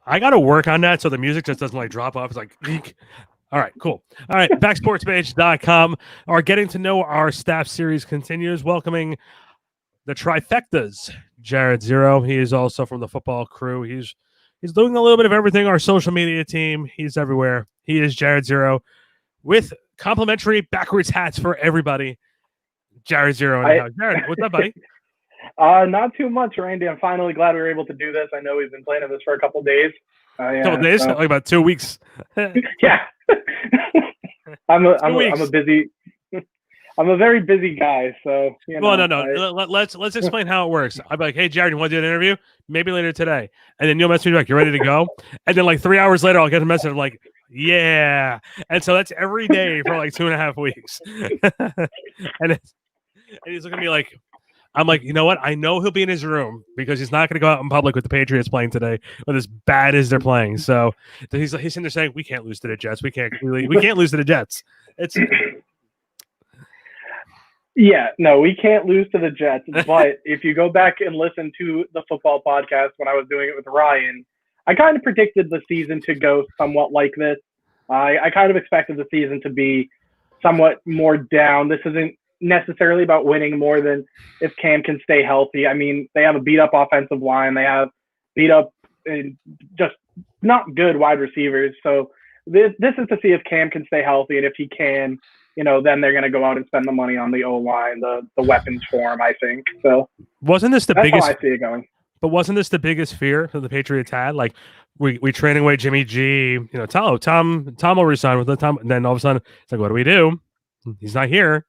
I got to work on that so the music just doesn't like drop off. It's like, eek. All right, cool. All right, backsportspage.com. Our Getting to Know Our Staff series continues, welcoming the Trifectas. Jared Zero, he is also from the football crew. He's doing a little bit of everything. Our social media team, he's everywhere. He is Jared Zero with complimentary backwards hats for everybody. Jared Zero in the house. Jared, what's up, buddy? Not too much, Randy. I'm finally glad we were able to do this. I know we've been planning this for a couple days. Couple days? Like about 2 weeks. Yeah. I'm a very busy guy, so no. Let's explain how it works. I'm like, hey, Jared, you want to do an interview? Maybe later today. And then you'll message me back, you're ready to go? And then like 3 hours later, I'll get a message. I'm like, yeah. And so that's every day for like 2.5 weeks. and he's looking at me like, I'm like, you know what? I know he'll be in his room because he's not going to go out in public with the Patriots playing today, but as bad as they're playing. So he's sitting there saying, we can't lose to the Jets. We can't lose to the Jets. Yeah, no, we can't lose to the Jets. But if you go back and listen to the football podcast when I was doing it with Ryan, I kind of predicted the season to go somewhat like this. I kind of expected the season to be somewhat more down. This isn't necessarily about winning more than if Cam can stay healthy. I mean, they have a beat up offensive line. They have beat up and just not good wide receivers. So this is to see if Cam can stay healthy, and if he can, then they're going to go out and spend the money on the O-line, the weapons for him, I think. So wasn't this the that's biggest? How I see it going. But wasn't this the biggest fear that the Patriots had? Like we trading away Jimmy G. Tom will resign with the Tom. And then all of a sudden, it's like, what do we do? He's not here.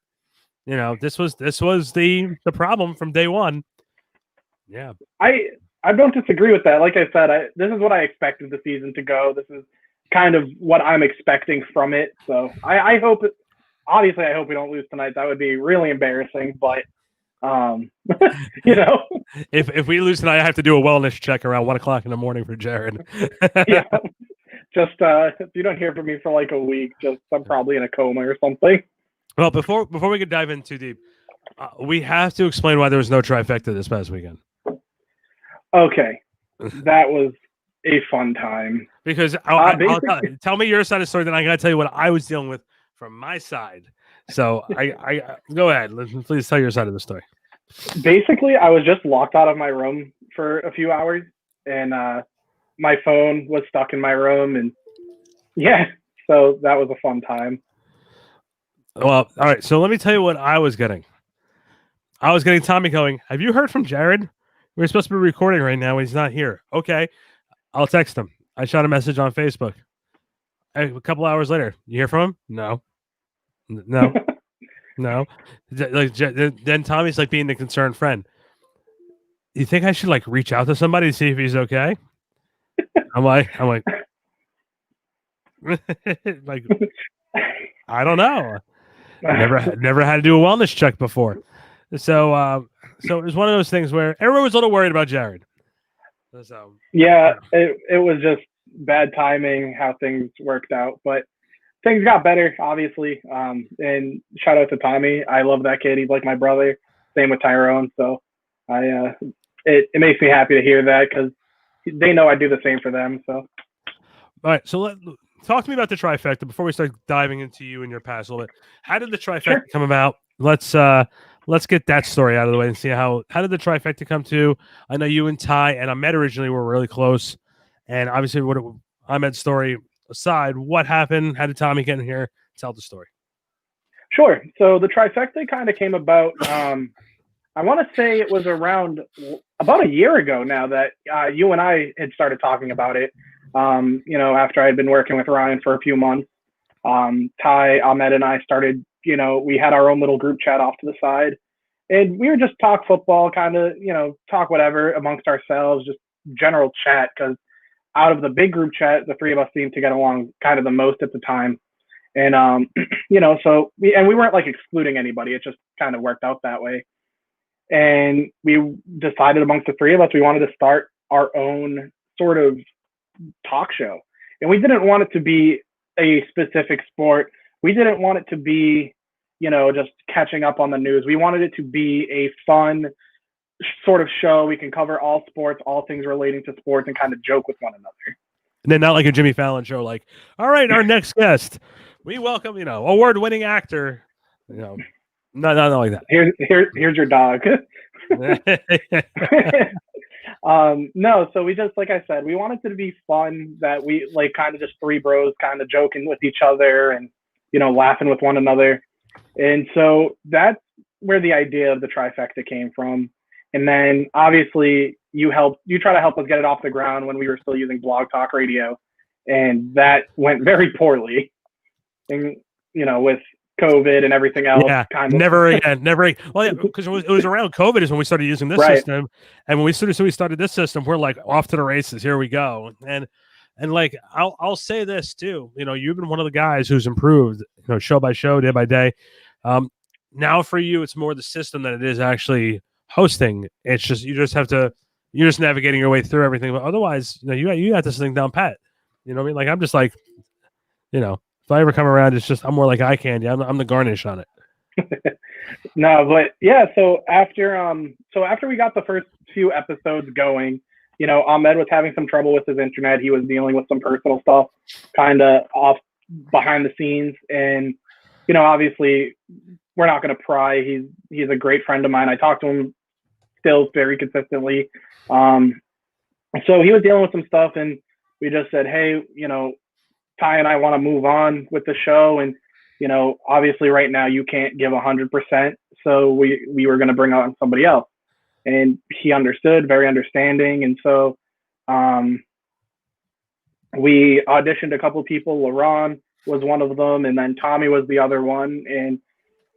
This was the problem from day one. Yeah. I don't disagree with that. Like I said, this is what I expected the season to go. This is kind of what I'm expecting from it. So I hope obviously I hope we don't lose tonight. That would be really embarrassing, but if we lose tonight, I have to do a wellness check around 1:00 in the morning for Jared. Yeah. Just if you don't hear from me for like a week, I'm probably in a coma or something. Well, before we could dive in too deep, we have to explain why there was no trifecta this past weekend. Okay, that was a fun time. Because tell me your side of the story, then I got to tell you what I was dealing with from my side. So I go ahead. Please tell your side of the story. Basically, I was just locked out of my room for a few hours, and my phone was stuck in my room, and yeah, so that was a fun time. Well, all right. So let me tell you what I was getting. I was getting Tommy going, have you heard from Jared? We're supposed to be recording right now. He's not here. Okay. I'll text him. I shot a message on Facebook. A couple hours later, you hear from him? No. No. Then Tommy's like being the concerned friend. You think I should like reach out to somebody to see if he's okay? I'm like, like, I don't know. Never had to do a wellness check before. So it was one of those things where everyone was a little worried about Jared. So yeah, it was just bad timing how things worked out, but things got better, obviously. And shout out to Tommy. I love that kid. He's like my brother. Same with Tyrone. So it makes me happy to hear that because they know I do the same for them. So all right, so talk to me about the trifecta before we start diving into you and your past a little bit. How did the trifecta come about? Let's get that story out of the way and see how did the trifecta come to? I know you and Ty and Ahmed originally were really close, and obviously Ahmed's story aside, what happened? How did Tommy get in here? Tell the story. Sure. So the trifecta kind of came about. I want to say it was around about a year ago now that you and I had started talking about it. After I had been working with Ryan for a few months, Ty, Ahmed, and I started, we had our own little group chat off to the side, and we would just talk football, kind of, talk whatever amongst ourselves, just general chat, because out of the big group chat, the three of us seemed to get along kind of the most at the time. And, so we weren't like excluding anybody. It just kind of worked out that way. And we decided amongst the three of us, we wanted to start our own sort of talk show. And we didn't want it to be a specific sport. We didn't want it to be, just catching up on the news. We wanted it to be a fun sort of show. We can cover all sports, all things relating to sports, and kind of joke with one another. And then not like a Jimmy Fallon show, like, all right, our next guest, we welcome, award-winning actor, not like that. Here's your dog. No, so we just, like I said, we wanted it to be fun, that we like kind of just three bros kind of joking with each other and, laughing with one another. And so that's where the idea of the Trifecta came from. And then obviously you try to help us get it off the ground when we were still using Blog Talk Radio. And that went very poorly. And, with COVID and everything else. Yeah, kind of. never again. Well, yeah, because it was around COVID is when we started using this system. And when we started this system, we're like off to the races. Here we go. And like, I'll say this too, you've been one of the guys who's improved, show by show, day by day. Now for you, it's more the system than it is actually hosting. It's just, you're just navigating your way through everything. But otherwise, you got this thing down pat. You know what I mean? Like, I'm just like, if I ever come around, it's just, I'm more like eye candy. I'm the garnish on it. No, but yeah. So after we got the first few episodes going, Ahmed was having some trouble with his internet. He was dealing with some personal stuff, kind of off behind the scenes, and obviously, we're not going to pry. He's a great friend of mine. I talk to him still very consistently. So he was dealing with some stuff, and we just said, hey, Ty and I want to move on with the show, and obviously right now you can't give 100%, so we were going to bring on somebody else, and he understood, very understanding, and so we auditioned a couple of people. LaRon was one of them, and then Tommy was the other one, and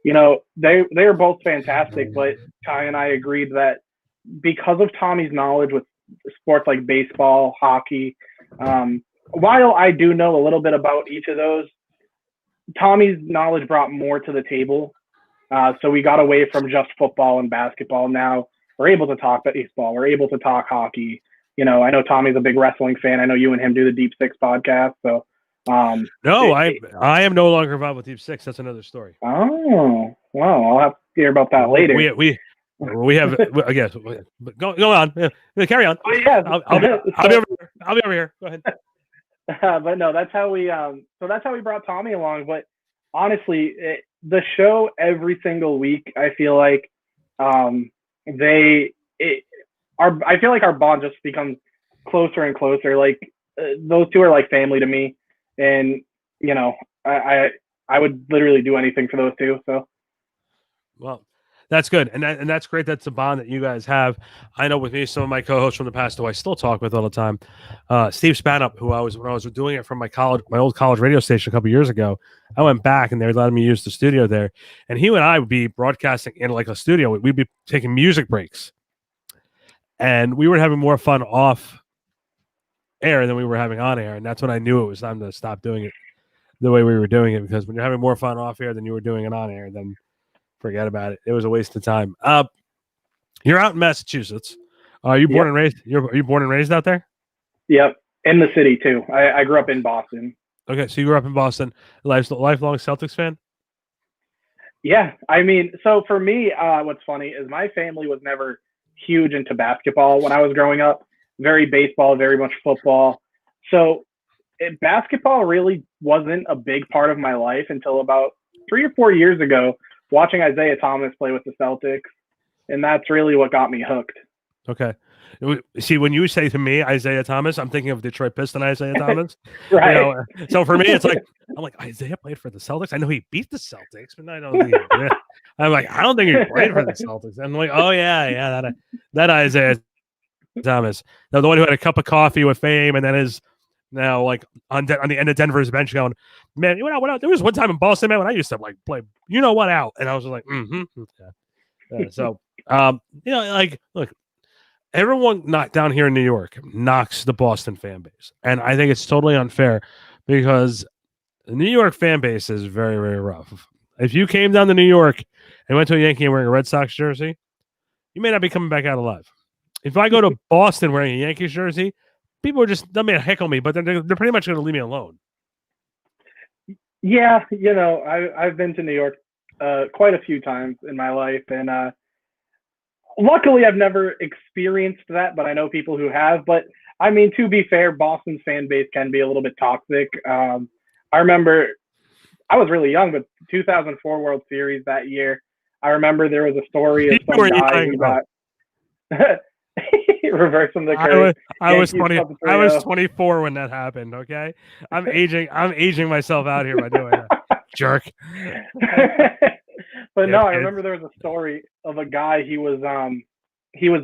they were both fantastic, but Ty and I agreed that because of Tommy's knowledge with sports like baseball, hockey, while I do know a little bit about each of those, Tommy's knowledge brought more to the table. So we got away from just football and basketball. Now we're able to talk baseball. We're able to talk hockey. I know Tommy's a big wrestling fan. I know you and him do the Deep Six podcast. So no, I am no longer involved with Deep Six. That's another story. Oh, well, I'll have to hear about that later. We have, I guess. Go on. Yeah, carry on. Oh, yeah. I'll be over here. I'll be over here. Go ahead. But no, that's how we brought Tommy along. But honestly, the show every single week, I feel like I feel like our bond just becomes closer and closer. Like those two are like family to me, and I would literally do anything for those two. So, well, that's good, and that's great. That's a bond that you guys have. I know with me, some of my co-hosts from the past, who I still talk with all the time, Steve Spanup, when I was doing it from my old college radio station a couple years ago, I went back and they were letting me use the studio there, and he and I would be broadcasting in like a studio. We'd be taking music breaks, and we were having more fun off air than we were having on air, and that's when I knew it was time to stop doing it the way we were doing it, because when you're having more fun off air than you were doing it on air, then forget about it. It was a waste of time. You're out in Massachusetts. Are you born and raised? Are you born and raised out there? Yep, in the city too. I grew up in Boston. Okay, so you grew up in Boston. Lifelong Celtics fan? Yeah, I mean, so for me, what's funny is my family was never huge into basketball when I was growing up. Very baseball, very much football. So basketball really wasn't a big part of my life until about 3 or 4 years ago, watching Isaiah Thomas play with the Celtics, and that's really what got me hooked. Okay. See, when you say to me Isaiah Thomas, I'm thinking of Detroit Piston Isaiah Thomas. Right. So for me, it's like, I'm like, Isaiah played for the Celtics. I know he beat the Celtics, but I don't. I'm like, I don't think he played for the Celtics. And I'm like, oh yeah, that Isaiah Thomas, the one who had a cup of coffee with fame, and then is now like on the end of Denver's bench going, man, there was one time in Boston, man, when I used to like play, out, and I was like, so like, look, everyone not down here in New York knocks the Boston fan base, and I think it's totally unfair because the New York fan base is very, very rough. If you came down to New York and went to a Yankee and wearing a Red Sox jersey, you may not be coming back out alive. If I go to Boston wearing a Yankees jersey, people are they may heckle me, but they're pretty much going to leave me alone. Yeah, I've been to New York quite a few times in my life, and luckily, I've never experienced that, but I know people who have. But I mean, to be fair, Boston's fan base can be a little bit toxic. I remember I was really young, but 2004 World Series that year, I remember there was a story of some guy who got reversing the curve. I was 24 when that happened. Okay, I'm aging myself out here by doing that. Jerk. But no, I remember there was a story of a guy. He was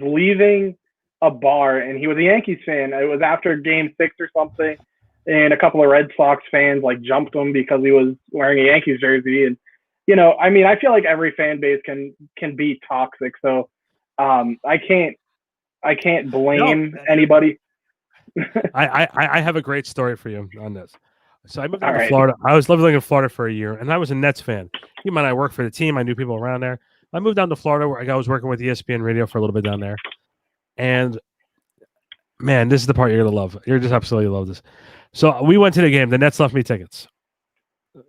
leaving a bar, and he was a Yankees fan. It was after Game 6 or something, and a couple of Red Sox fans like jumped him because he was wearing a Yankees jersey. And I mean, I feel like every fan base can be toxic. So I can't blame anybody. I have a great story for you on this. So I moved out to Florida. I was living in Florida for a year, and I was a Nets fan. You might I worked for the team. I knew people around there. I moved down to Florida where I was working with ESPN Radio for a little bit down there. And man, this is the part you're gonna love. You're just absolutely love this. So we went to the game. The Nets left me tickets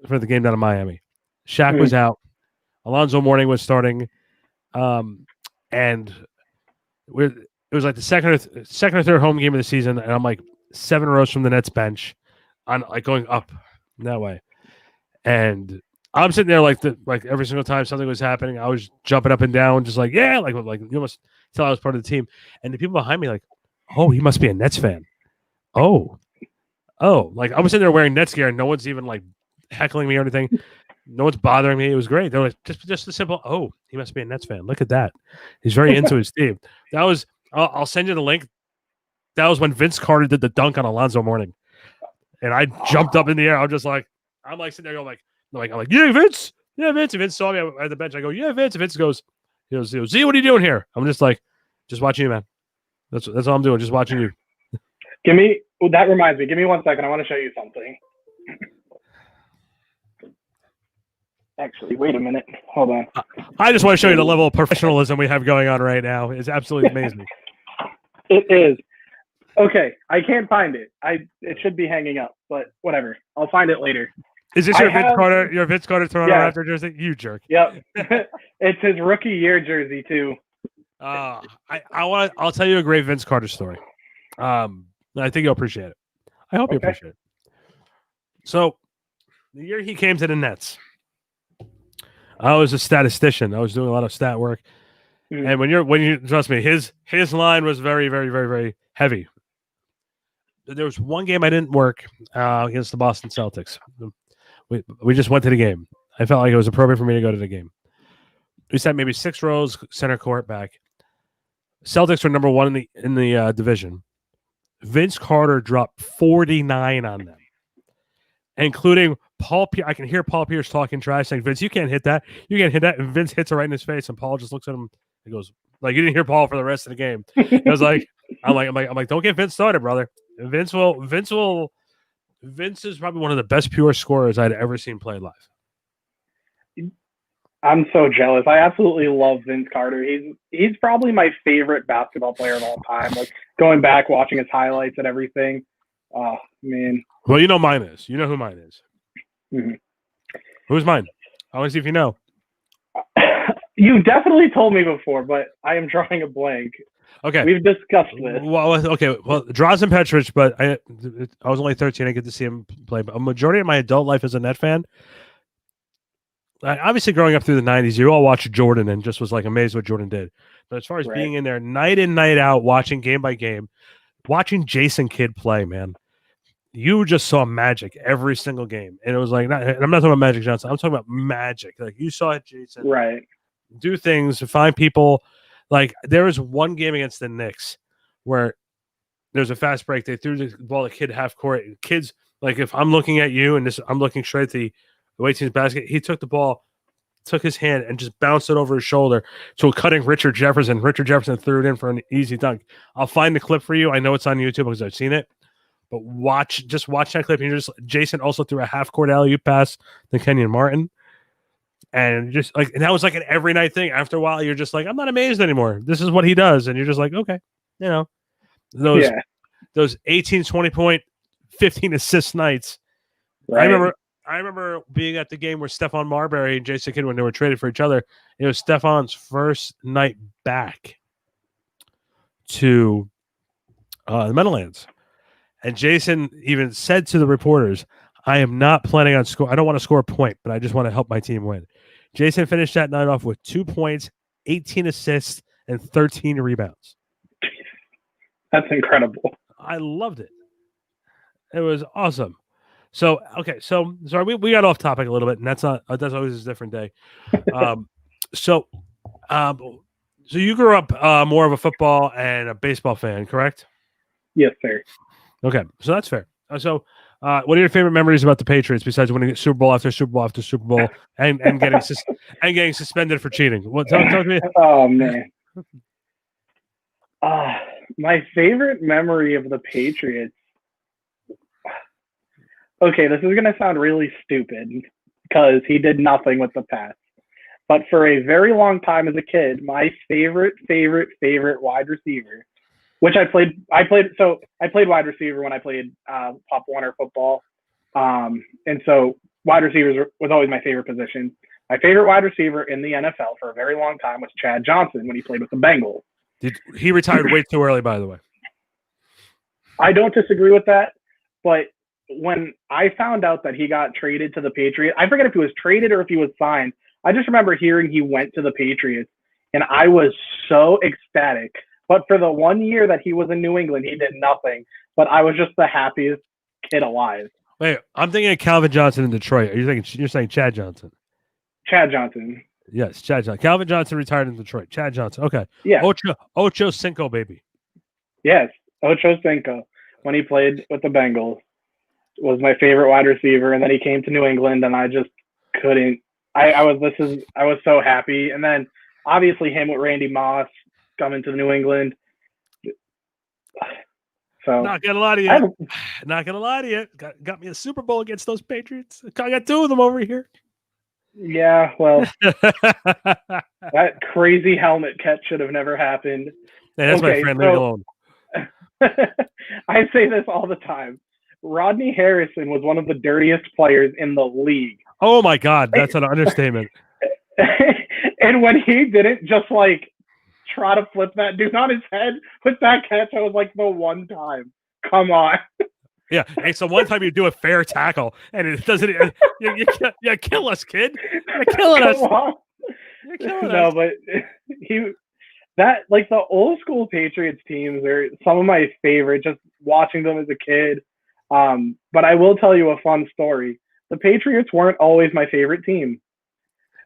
for the game down in Miami. Shaq was out. Alonzo Mourning was starting, and it was like the second or third home game of the season, and I'm like 7 rows from the Nets bench, on like going up that way, and I'm sitting there like every single time something was happening, I was jumping up and down, just like yeah, like you must tell I was part of the team, and the people behind me like, oh, he must be a Nets fan. Oh, like I was sitting there wearing Nets gear, and no one's even like heckling me or anything. No one's bothering me. It was great. They're like just a simple, oh, he must be a Nets fan. Look at that. He's very into his team. That was. I'll send you the link. That was when Vince Carter did the dunk on Alonzo Mourning, and I jumped up in the air. I'm like sitting there going I'm like, yeah, Vince. And Vince saw me at the bench. I go, yeah, Vince. And Vince goes, Z, what are you doing here? I'm just like, just watching you, man. That's all I'm doing. Just watching you. That reminds me. Give me 1 second. I want to show you something. Actually, wait a minute. Hold on. I just want to show you the level of professionalism we have going on right now. It's absolutely amazing. It is. Okay, I can't find it. It should be hanging up, but whatever. I'll find it later. Is this your Vince Carter Toronto Raptor jersey? You jerk. Yep. It's his rookie year jersey too. I'll tell you a great Vince Carter story. I think you'll appreciate it. I hope you appreciate it. So, the year he came to the Nets, I was a statistician. I was doing a lot of stat work. And when you trust me, his line was very, very, very, very heavy. There was one game I didn't work against the Boston Celtics. We just went to the game. I felt like it was appropriate for me to go to the game. We sat maybe 6 rows center court back. Celtics were number 1 in the division. Vince Carter dropped 49 on them, including Paul. I can hear Paul Pierce talking trash, saying, "Vince, you can't hit that. You can't hit that." And Vince hits it right in his face, and Paul just looks at him. He goes, "Like you didn't hear Paul for the rest of the game." I was like, "I'm like, don't get Vince started, brother. Vince is probably one of the best pure scorers I'd ever seen play live." I'm so jealous. I absolutely love Vince Carter. He's probably my favorite basketball player of all time. Like going back, watching his highlights and everything. Oh man. Well, you know mine is. You know who mine is. Mm-hmm. Who's mine? I want to see if you know. You definitely told me before, but I am drawing a blank. Okay. We've discussed this. Well, Drazen Petrovic, but I was only 13. I get to see him play. But a majority of my adult life as a Net fan, obviously growing up through the 90s, you all watched Jordan and just was like amazed what Jordan did. But as far as being in there night in, night out, watching game by game, watching Jason Kidd play, man, you just saw magic every single game. And it was like, I'm not talking about Magic Johnson. I'm talking about magic. Like you saw Jason do things, find people. Like there was one game against the Knicks where there's a fast break. They threw the ball to Kidd half court. Kids, like if I'm looking at you and I'm looking straight at the away team's basket, he took the ball, took his hand and just bounced it over his shoulder to a cutting Richard Jefferson. Richard Jefferson threw it in for an easy dunk. I'll find the clip for you. I know it's on YouTube because I've seen it. But watch that clip. And Jason also threw a half-court alley-oop pass to Kenyon Martin. And just like, and that was like an every night thing. After a while, you're just like, I'm not amazed anymore. This is what he does. And you're just like, okay, those 18, 20 point, 15 assist nights. Right. I remember being at the game where Stephon Marbury and Jason Kidd, when they were traded for each other, it was Stephon's first night back to the Meadowlands. And Jason even said to the reporters, I am not planning on score. I don't want to score a point, but I just want to help my team win. Jason finished that night off with 2 points, 18 assists, and 13 rebounds. That's incredible. I loved it. It was awesome. So, okay. So, sorry, we got off topic a little bit, and that's always a different day. So you grew up more of a football and a baseball fan, correct? Yes, sir. Okay, so that's fair. So, what are your favorite memories about the Patriots besides winning Super Bowl after Super Bowl after Super Bowl and getting suspended for cheating? Talk to me. Oh man. My favorite memory of the Patriots. Okay, this is gonna sound really stupid because he did nothing with the pass. But for a very long time as a kid, my favorite wide receiver, which I played wide receiver when I played Pop Warner football. And so wide receivers was always my favorite position. My favorite wide receiver in the NFL for a very long time was Chad Johnson when he played with the Bengals. He retired way too early, by the way. I don't disagree with that, but when I found out that he got traded to the Patriots, I forget if he was traded or if he was signed. I just remember hearing he went to the Patriots, and I was so ecstatic. But for the 1 year that he was in New England, he did nothing. But I was just the happiest kid alive. Wait, I'm thinking of Calvin Johnson in Detroit. You're saying Chad Johnson? Chad Johnson. Yes, Chad Johnson. Calvin Johnson retired in Detroit. Chad Johnson. Okay. Yeah. Ocho Cinco, baby. Yes, Ocho Cinco when he played with the Bengals was my favorite wide receiver, and then he came to New England, and I just couldn't. I was so happy, and then obviously him with Randy Moss coming to New England. So not gonna lie to you. Not gonna lie to you. Got me a Super Bowl against those Patriots. I got 2 of them over here. Yeah, well, that crazy helmet catch should have never happened. Hey, that's my friend. Leave me alone. I say this all the time. Rodney Harrison was one of the dirtiest players in the league. Oh my God, that's an understatement. And when he didn't just like try to flip that dude on his head with that catch, I was like, the one time. Come on. Yeah. Hey, so one time you do a fair tackle and it doesn't. You kill us, kid. You're killing us. You're killing us. But the old school Patriots teams are some of my favorite. Just watching them as a kid. But I will tell you a fun story. The Patriots weren't always my favorite team.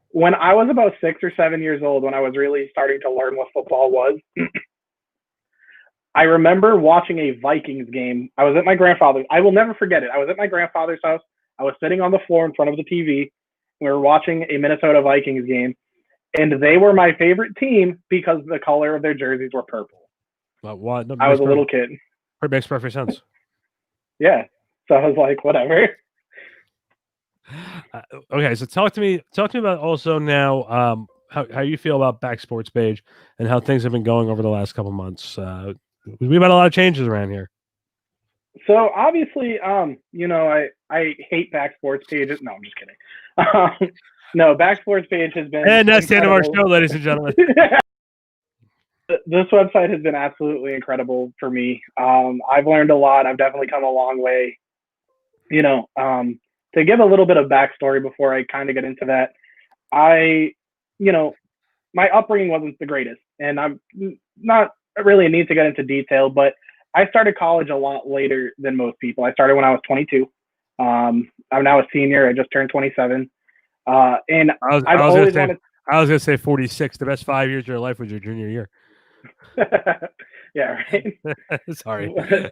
When I was about 6 or 7 years old, when I was really starting to learn what football was, I remember watching a Vikings game. I was at my grandfather's. I will never forget it. I was at my grandfather's house. I was sitting on the floor in front of the TV. We were watching a Minnesota Vikings game, and they were my favorite team because the color of their jerseys were purple. What? No, I was a little kid. It makes perfect sense. Yeah. So I was like, whatever. Okay, so talk to me about also now how you feel about Back Sports Page and how things have been going over the last couple months. We've had a lot of changes around here. So obviously, I hate Back Sports Pages. No, I'm just kidding. No, Back Sports Page has been, and that's the end of our show, ladies and gentlemen. This website has been absolutely incredible for me. I've learned a lot. I've definitely come a long way. To give a little bit of backstory before I kind of get into that, my upbringing wasn't the greatest, and I'm not really a need to get into detail, but I started college a lot later than most people. I started when I was 22. I'm now a senior. I just turned 27. And I was going to say 46. The best 5 years of your life was your junior year. Yeah, right. Sorry. That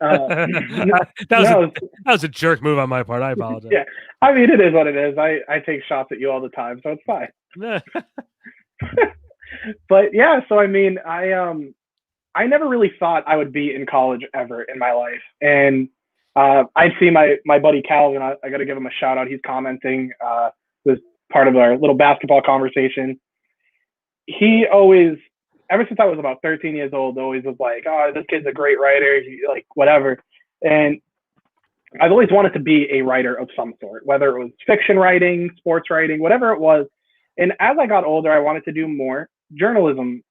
was a jerk move on my part. I apologize. Yeah, I mean, it is what it is. I take shots at you all the time, so it's fine. But yeah, so I mean, I never really thought I would be in college ever in my life, and I see my buddy Calvin. I got to give him a shout out. He's commenting. Was part of our little basketball conversation. He always, ever since I was about 13 years old, always was like, oh, this kid's a great writer, like whatever. And I've always wanted to be a writer of some sort, whether it was fiction writing, sports writing, whatever it was. And as I got older, I wanted to do more journalism,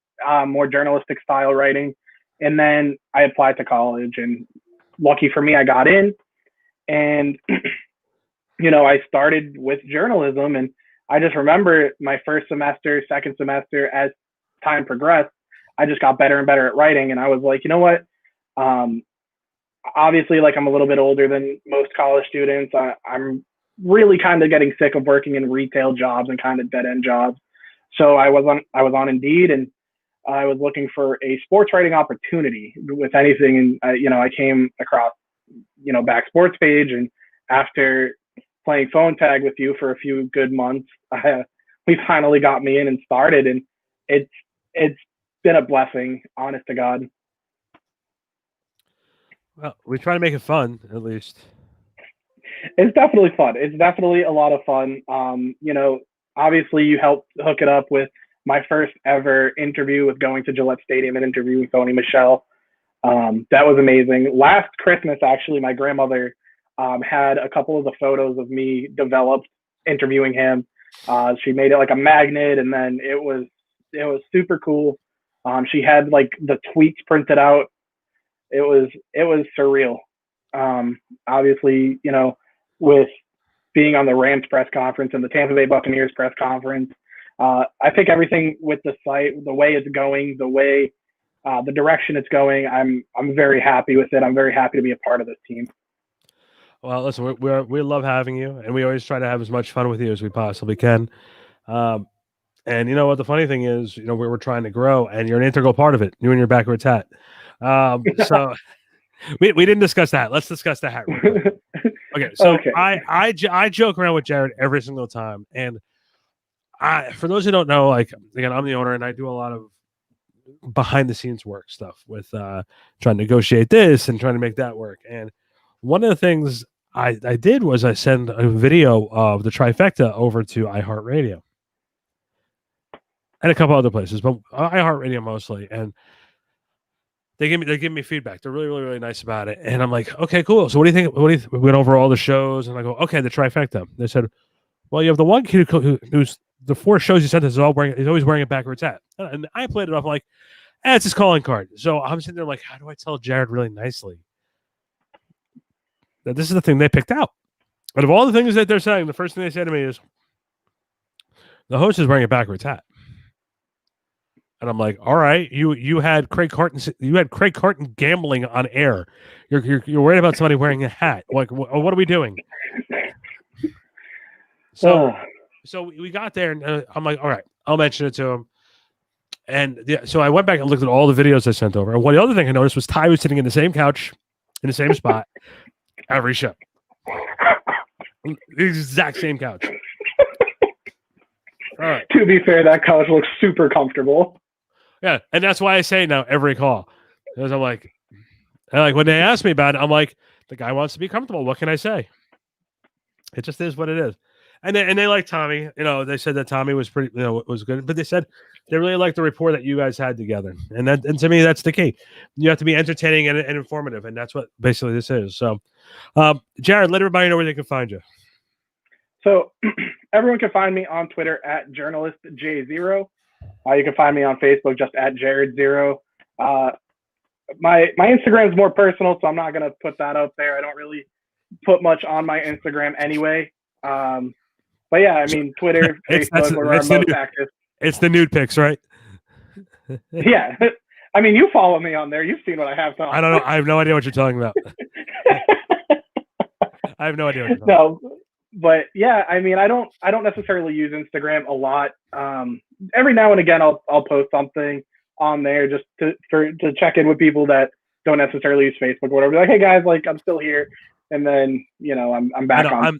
more journalistic style writing. And then I applied to college, and lucky for me, I got in. And I started with journalism, and I just remember my first semester, second semester, as time progressed, I just got better and better at writing. And I was like, you know what? Obviously, like, I'm a little bit older than most college students. I'm really kind of getting sick of working in retail jobs and kind of dead end jobs. So I was on Indeed, and I was looking for a sports writing opportunity with anything. And I came across Back Sports page, and after playing phone tag with you for a few good months, we finally got me in and started, and it's been a blessing, honest to God. Well, we try to make it fun, at least. It's definitely fun. It's definitely a lot of fun. Obviously you helped hook it up with my first ever interview with going to Gillette Stadium and interviewing Tony Michelle. That was amazing. Last Christmas, actually, my grandmother had a couple of the photos of me developed interviewing him. She made it like a magnet, and then it was super cool. She had like the tweets printed out. It was surreal. Obviously, with being on the Rams press conference and the Tampa Bay Buccaneers press conference, I think everything with the site, the way it's going, the direction it's going, I'm very happy with it. I'm very happy to be a part of this team. Well, listen, we love having you, and we always try to have as much fun with you as we possibly can. And you know what? The funny thing is, we're trying to grow, and you're an integral part of it. You and your backwards hat. So we didn't discuss that. Let's discuss the hat real quick. Okay, so okay. I joke around with Jared every single time, and for those who don't know, like, again, I'm the owner, and I do a lot of behind the scenes work stuff with trying to negotiate this and trying to make that work. And one of the things I did was I sent a video of the Trifecta over to iHeartRadio and a couple other places, but iHeartRadio mostly. And they give me feedback. They're really, really, really nice about it. And I'm like, okay, cool. So what do you think? We went over all the shows, and I go, okay, the Trifecta. They said, well, you have the one kid who's the 4 shows you sent us he's always wearing a backwards hat. And I played it off like, it's his calling card. So I'm sitting there like, how do I tell Jared really nicely that this is the thing they picked out? Out of all the things that they're saying, the first thing they said to me is, the host is wearing a backwards hat. And I'm like, all right, you had Craig Carton gambling on air. You're worried about somebody wearing a hat. Like, what are we doing? So we got there, and I'm like, all right, I'll mention it to him. And so I went back and looked at all the videos I sent over. And one other thing I noticed was Ty was sitting in the same couch, in the same spot, every show. The exact same couch. All right. To be fair, that couch looks super comfortable. Yeah, and that's why I say it now every call. Because I'm like when they ask me about it, I'm like, the guy wants to be comfortable. What can I say? It just is what it is. And they like Tommy. They said that Tommy was pretty, was good. But they said they really liked the rapport that you guys had together. And to me, that's the key. You have to be entertaining and informative, and that's what basically this is. So, Jared, let everybody know where they can find you. So everyone can find me on Twitter at journalistj0. You can find me on Facebook just at Jared0. My Instagram is more personal, so I'm not going to put that out there. I don't really put much on my Instagram anyway. But yeah, I mean, Twitter, Facebook, where I'm most active. It's the nude pics, right? Yeah. I mean, you follow me on there. You've seen what I have done. I don't know. I have no idea what you're talking about. I have no idea what you're talking about. But yeah, I mean, I don't necessarily use Instagram a lot. Every now and again, I'll post something on there just to check in with people that don't necessarily use Facebook or whatever. Like, hey guys, like, I'm still here. And then, I'm back on.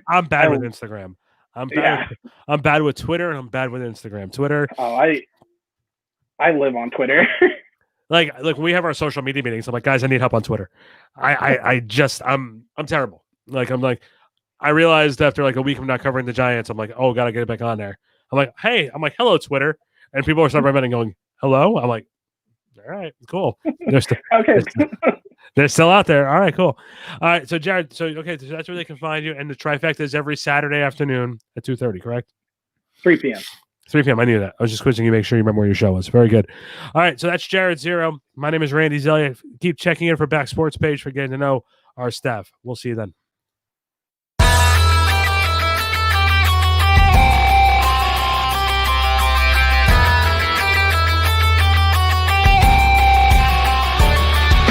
I'm bad with Instagram. I'm bad with Twitter, and I'm bad with Instagram. Twitter. Oh, I live on Twitter. like when we have our social media meetings, I'm like, guys, I need help on Twitter. I'm terrible. I realized after like a week of not covering the Giants, I'm like, oh, gotta get it back on there. I'm like, hello, Twitter. And people are starting and going, hello? I'm like, All right, cool. They're still, Okay. they're still out there. All right, cool. All right, so Jared, so that's where they can find you, and the Trifecta is every Saturday afternoon at 2:30, correct? 3 p.m. 3 p.m. I knew that. I was just quizzing you, make sure you remember where your show was. Very good. All right, so that's Jared Zero. My name is Randy Zellea. Keep checking in for Back Sports page for getting to know our staff. We'll see you then.